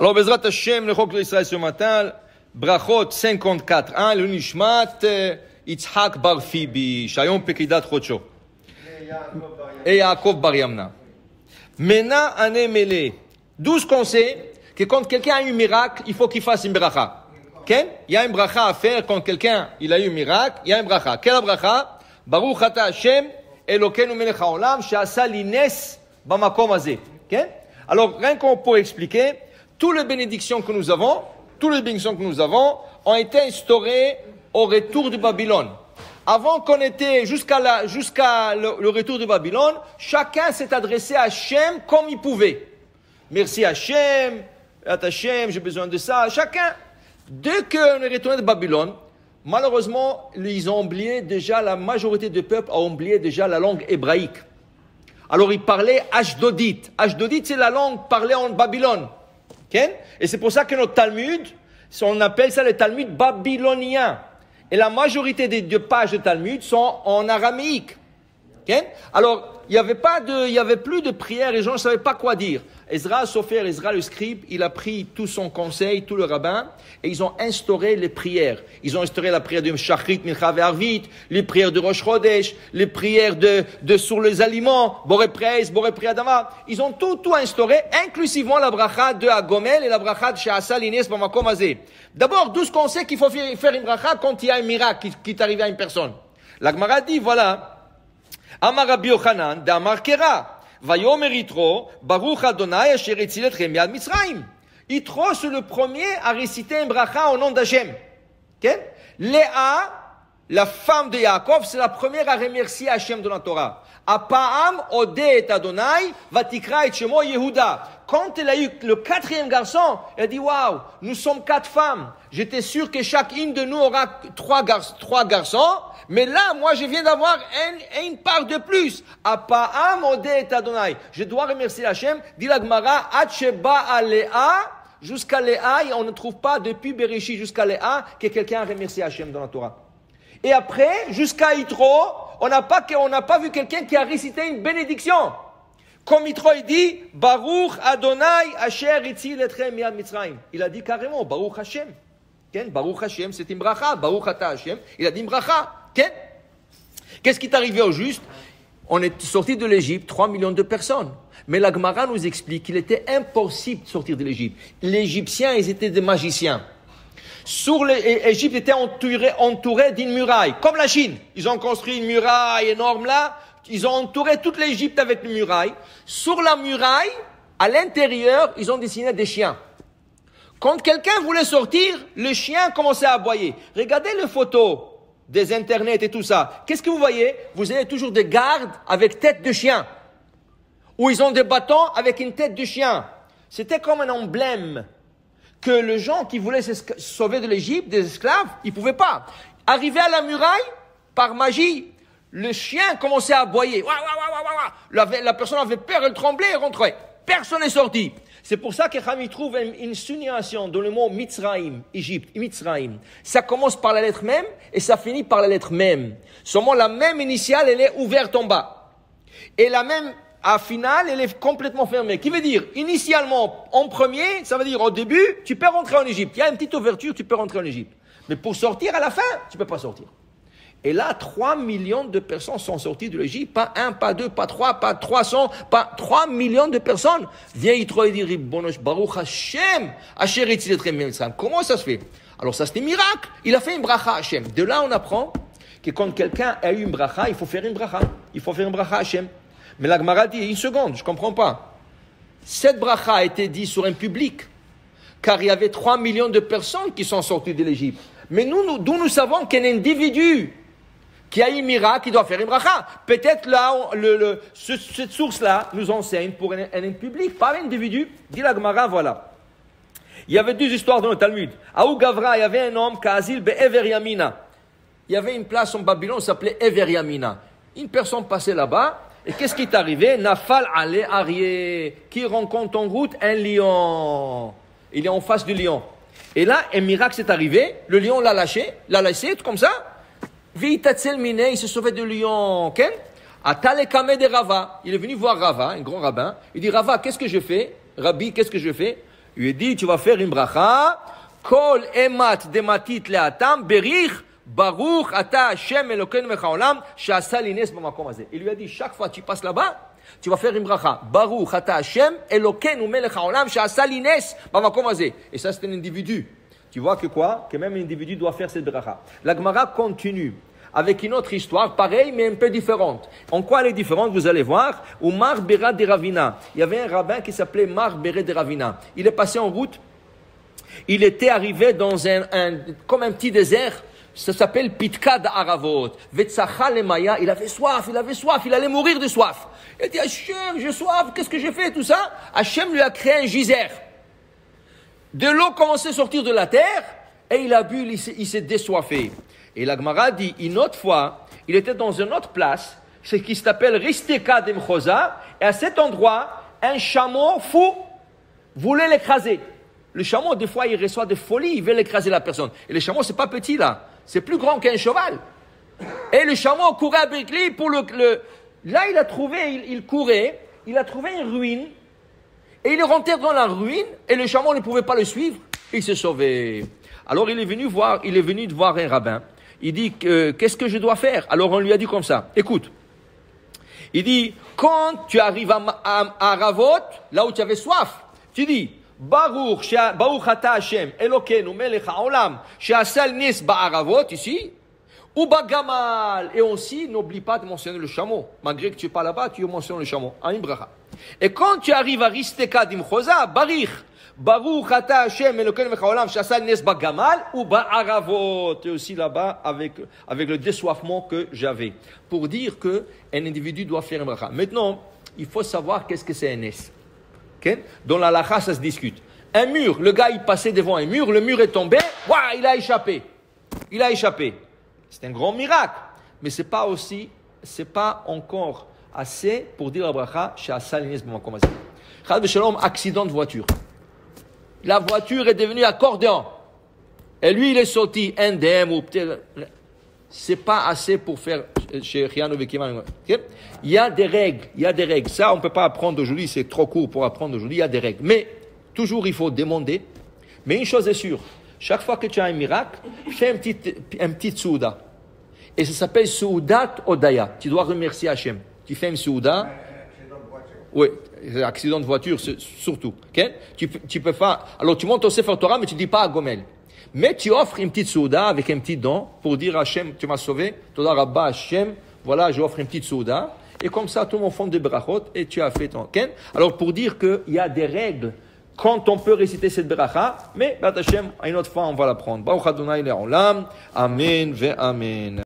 Alors, Bezrat Hashem, le Chok d'Israël ce matin, Brachot 54.1, le Nishmat, Yitzhak Bar Fibi, Shayom Pekidat Chocho. Et Yaakov Bar Yamna. Mena Ane Mele. 12 conseils que quand quelqu'un a eu un miracle, il faut qu'il fasse une bracha. Okay? Il y a une bracha à faire quand quelqu'un il a eu un miracle, il y a une bracha. Quelle bracha? Baruch Ata Hashem, Elokeinu Melech HaOlam, She'asa li nes bamakom hazeh. Okay? Alors, rien qu'on peut expliquer, toutes les bénédictions que nous avons, ont été instaurées au retour de Babylone. Avant qu'on était jusqu'à le retour de Babylone, chacun s'est adressé à Hachem comme il pouvait. Merci Hachem, j'ai besoin de ça. Chacun. Dès qu'on est retourné de Babylone, malheureusement, ils ont oublié déjà, la majorité du peuple a oublié déjà la langue hébraïque. Alors ils parlaient ashdodite. Ashdodite, c'est la langue parlée en Babylone. Okay? Et c'est pour ça que notre Talmud, on appelle ça le Talmud babylonien. Et la majorité des pages de Talmud sont en araméique. Okay? Alors, il y avait plus de prières, les gens ne savaient pas quoi dire. Ezra Sofer, Ezra le scribe, il a pris tout son conseil, tout le rabbin, et ils ont instauré les prières. Ils ont instauré la prière de Shachrit, Mincha et Arvit, les prières de Rosh Chodesh, les prières de sur les aliments, Boré Preis, Boré Priadama. Ils ont tout instauré, inclusivement la bracha de Agomel et la bracha de She'asa li nes bamakom hazeh. D'abord, 12 conseils qu'il faut faire une bracha quand il y a un miracle qui est arrivé à une personne. La Gemara dit, voilà, Amar Rabbi Yochanan, d'Amar Kera. Vayomer Yitro, Baruch Adonai asher etzil etchem miad Mitzrayim. Yitro, c'est le premier à réciter un bracha au nom d'Hachem. Okay? Léa, la femme de Yaakov, c'est la première à remercier Hachem dans la Torah. Apa'am odeh et Adonai, vatikra et shemo Yehuda. Quand elle a eu le 4e garçon, elle a dit, waouh, nous sommes 4 femmes. J'étais sûr que chacune de nous aura 3 garçons. Mais là, moi, je viens d'avoir une part de plus. Apa'am odeh et Adonai. Je dois remercier Hachem. Dit la Gemara, Atsheba a Léa, jusqu'à Léa, et on ne trouve pas depuis Bereshit jusqu'à Léa que quelqu'un a remercié Hachem dans la Torah. Et après, jusqu'à Yitro, on n'a pas vu quelqu'un qui a récité une bénédiction. Comme Yitro, il dit, Baruch Adonai asher etzil etchem miad Mitzrayim. Il a dit carrément, Baruch Hashem. Baruch Hashem, c'est une bracha. Baruch Ata Hashem, il a dit une bracha. Qu'est-ce qui est arrivé au juste? On est sorti de l'Égypte, 3 millions de personnes. Mais la Gemara nous explique qu'il était impossible de sortir de l'Égypte. Les Égyptiens, ils étaient des magiciens. L'Égypte était entourée d'une muraille, comme la Chine. Ils ont construit une muraille énorme là. Ils ont entouré toute l'Égypte avec une muraille. Sur la muraille, à l'intérieur, ils ont dessiné des chiens. Quand quelqu'un voulait sortir, le chien commençait à aboyer. Regardez les photos des internets et tout ça. Qu'est-ce que vous voyez? Vous avez toujours des gardes avec tête de chien. Ou ils ont des bâtons avec une tête de chien. C'était comme un emblème que les gens qui voulaient se sauver de l'Égypte, des esclaves, ils pouvaient pas. Arriver à la muraille, par magie, le chien commençait à aboyer. La personne avait peur, elle tremblait et rentrait. Personne n'est sorti. C'est pour ça que Rami trouve une signation dans le mot Mitzrayim, Égypte, Mitzrayim. Ça commence par la lettre même et ça finit par la lettre même. Seulement la même initiale, elle est ouverte en bas. Et la même à finale, elle est complètement fermée. Qui veut dire, initialement, en premier, ça veut dire au début, tu peux rentrer en Égypte. Il y a une petite ouverture, tu peux rentrer en Égypte. Mais pour sortir à la fin, tu peux pas sortir. Et là, 3 millions de personnes sont sorties de l'Égypte. Pas 1, pas 2, pas 3, pas 300, pas 3 millions de personnes. Viens Yitro et dire, Baruch Hashem, Asher etzil etchem miad Mitzrayim. Comment ça se fait? Alors ça, c'est un miracle. Il a fait une bracha Hashem. De là, on apprend que quand quelqu'un a eu une bracha, il faut faire une bracha. Il faut faire une bracha Hashem. Mais la Gemara dit, une seconde, je comprends pas. Cette bracha a été dite sur un public. Car il y avait 3 millions de personnes qui sont sorties de l'Égypte. Mais d'où nous savons qu'un individu qui a eu un miracle, qui doit faire une bracha. Peut-être là, cette source-là nous enseigne pour un public, pas un individu. Dit la Gemara, voilà. Il y avait 2 histoires dans le Talmud. À Ougavra, il y avait un homme, Kazil Be'ever Yamina. Il y avait une place en Babylone, ça s'appelait Ever Yamina. Une personne passait là-bas, et qu'est-ce qui est arrivé? Nafal Ale Arié, qui rencontre en route un lion. Il est en face du lion. Et là, un miracle s'est arrivé, le lion l'a laissé, tout comme ça. Veitatzel mine, il se sauvait de lion. Atale kame de Rava. Il est venu voir Rava, un grand rabbin. Il dit, Rava, qu'est-ce que je fais? Rabbi, qu'est-ce que je fais? Il lui dit, tu vas faire une bracha, kol emat dematit leatam berich baruch ata Hashem Elokeinu melech haolam she'asa li nes b'makom hazeh. Il lui a dit, chaque fois que tu passes là-bas, tu vas faire une bracha. Baruch ata Hashem Elokeinu melech haolam she'asa li nes b'makom hazeh. Et ça, c'est un individu. Tu vois que quoi? Que même un individu doit faire cette bracha. La Gemara continue avec une autre histoire, pareille, mais un peu différente. En quoi elle est différente? Vous allez voir. Ou Mar Bera de Ravina. Il y avait un rabbin qui s'appelait Mar Bera de Ravina. Il est passé en route. Il était arrivé dans comme un petit désert. Ça s'appelle Pitka d'Aravot. Vetsacha lemaya. Il avait soif, il allait mourir de soif. Il a dit, Hachem, j'ai soif, qu'est-ce que j'ai fait, tout ça? Hachem lui a créé un geyser. De l'eau commençait à sortir de la terre, et il a bu, il s'est désoiffé. Et la Gemara dit, une autre fois, il était dans une autre place, ce qui s'appelle Risteka d'Emchosa, et à cet endroit, un chameau fou voulait l'écraser. Le chameau, des fois, il reçoit des folies, il veut l'écraser la personne. Et le chameau, c'est pas petit là, c'est plus grand qu'un cheval. Et le chameau courait avec lui pour Là, il a trouvé, il courait, il a trouvé une ruine, et il est rentré dans la ruine, et le chameau ne pouvait pas le suivre, il s'est sauvé. Alors il est venu voir un rabbin. Il dit, qu'est-ce que je dois faire? Alors on lui a dit comme ça, écoute, il dit, quand tu arrives à Ravot, là où tu avais soif, tu dis, Baruch ata Hashem, Elokeinu melech haolam, she'asa nes ba'aravot, ici, ou bagamal, et aussi, n'oublie pas de mentionner le chameau, malgré que tu n'es pas là-bas, tu mentionnes le chameau, en bracha. Et quand tu arrives à Risteka d'Imchosa, Barich, Baruch ata Hashem Elokeinu melech haolam she'asa nes bagamal ou ba'aravot. Et aussi là-bas avec le désoiffement que j'avais. Pour dire que un individu doit faire un bracha. Maintenant, il faut savoir qu'est-ce que c'est un nes. Okay? Dans la lacha, ça se discute. Un mur, le gars il passait devant un mur, le mur est tombé, waouh, il a échappé. C'est un grand miracle. Mais c'est pas encore assez pour dire la bracha she'asa li nes b'makom hazeh. Chas v'shalom, accident de voiture. La voiture est devenue accordéon. Et lui, il est sorti indemne ou peut-être. C'est pas assez pour faire chez Riano Vekiman. Il y a des règles. Ça, on ne peut pas apprendre aujourd'hui. C'est trop court pour apprendre aujourd'hui. Il y a des règles. Mais, toujours, il faut demander. Mais une chose est sûre. Chaque fois que tu as un miracle, fais un petit souda. Et ça s'appelle soudat odaya. Tu dois remercier Hachem. Tu fais un souda. Oui, accident de voiture surtout. Okay? Tu peux faire. Alors tu montes au Sefer Torah, mais tu ne dis pas à Gomel. Mais tu offres une petite souda avec un petit don pour dire à Hachem, tu m'as sauvé. Toda Rabba Hachem, voilà, j'offre une petite souda. Et comme ça, tout le monde fond des brachot et tu as fait ton. Okay? Alors pour dire qu'il y a des règles quand on peut réciter cette bracha, mais Bat Hachem, une autre fois, on va l'apprendre. Baruch Adonai le'olam. Amen ve amen.